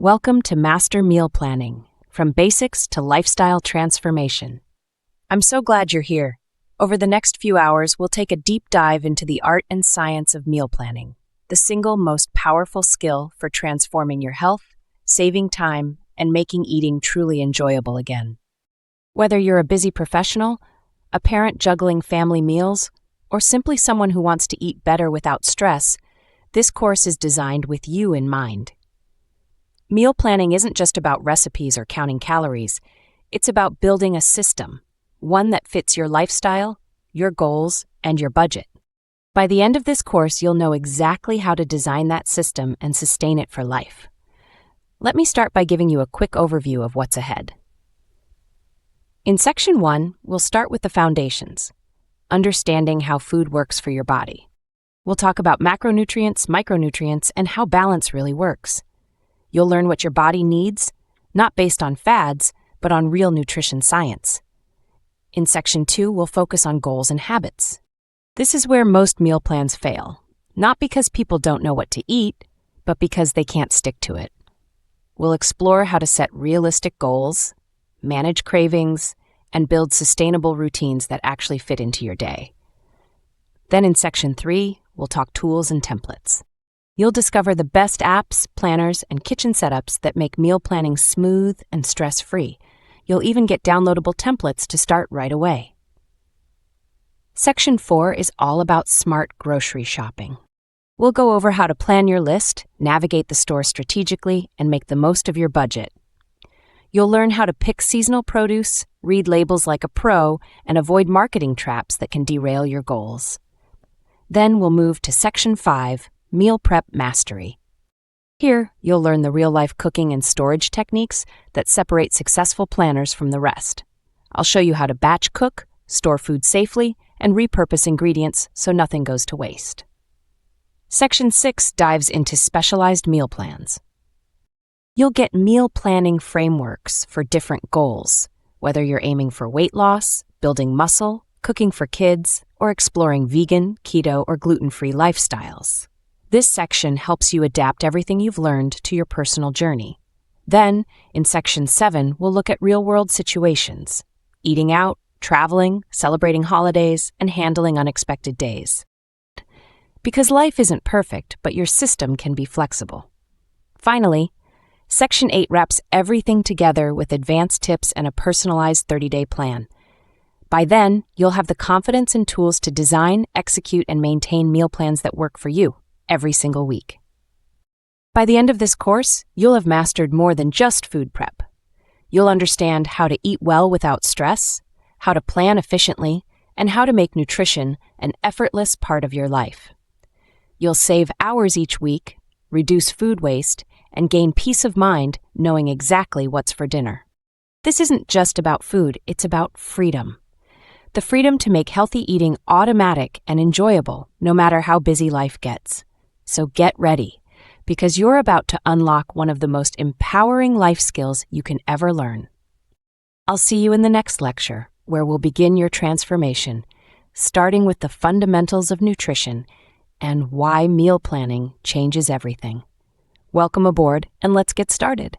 Welcome to Master Meal Planning, from basics to lifestyle transformation. I'm so glad you're here. Over the next few hours, we'll take a deep dive into the art and science of meal planning, the single most powerful skill for transforming your health, saving time, and making eating truly enjoyable again. Whether you're a busy professional, a parent juggling family meals, or simply someone who wants to eat better without stress, this course is designed with you in mind. Meal planning isn't just about recipes or counting calories. It's about building a system, one that fits your lifestyle, your goals, and your budget. By the end of this course, you'll know exactly how to design that system and sustain it for life. Let me start by giving you a quick overview of what's ahead. In Section 1, we'll start with the foundations, understanding how food works for your body. We'll talk about macronutrients, micronutrients, and how balance really works. You'll learn what your body needs, not based on fads, but on real nutrition science. In Section 2, we'll focus on goals and habits. This is where most meal plans fail, not because people don't know what to eat, but because they can't stick to it. We'll explore how to set realistic goals, manage cravings, and build sustainable routines that actually fit into your day. Then in Section 3, we'll talk tools and templates. You'll discover the best apps, planners, and kitchen setups that make meal planning smooth and stress-free. You'll even get downloadable templates to start right away. Section 4 is all about smart grocery shopping. We'll go over how to plan your list, navigate the store strategically, and make the most of your budget. You'll learn how to pick seasonal produce, read labels like a pro, and avoid marketing traps that can derail your goals. Then we'll move to Section 5, Meal Prep Mastery. Here, you'll learn the real-life cooking and storage techniques that separate successful planners from the rest. I'll show you how to batch cook, store food safely, and repurpose ingredients so nothing goes to waste. Section 6 dives into specialized meal plans. You'll get meal planning frameworks for different goals, whether you're aiming for weight loss, building muscle, cooking for kids, or exploring vegan, keto, or gluten-free lifestyles. This section helps you adapt everything you've learned to your personal journey. Then, in Section 7, we'll look at real-world situations, eating out, traveling, celebrating holidays, and handling unexpected days. Because life isn't perfect, but your system can be flexible. Finally, Section 8 wraps everything together with advanced tips and a personalized 30-day plan. By then, you'll have the confidence and tools to design, execute, and maintain meal plans that work for you every single week. By the end of this course, you'll have mastered more than just food prep. You'll understand how to eat well without stress, how to plan efficiently, and how to make nutrition an effortless part of your life. You'll save hours each week, reduce food waste, and gain peace of mind knowing exactly what's for dinner. This isn't just about food, it's about freedom. The freedom to make healthy eating automatic and enjoyable no matter how busy life gets. So get ready, because you're about to unlock one of the most empowering life skills you can ever learn. I'll see you in the next lecture, where we'll begin your transformation, starting with the fundamentals of nutrition and why meal planning changes everything. Welcome aboard, and let's get started.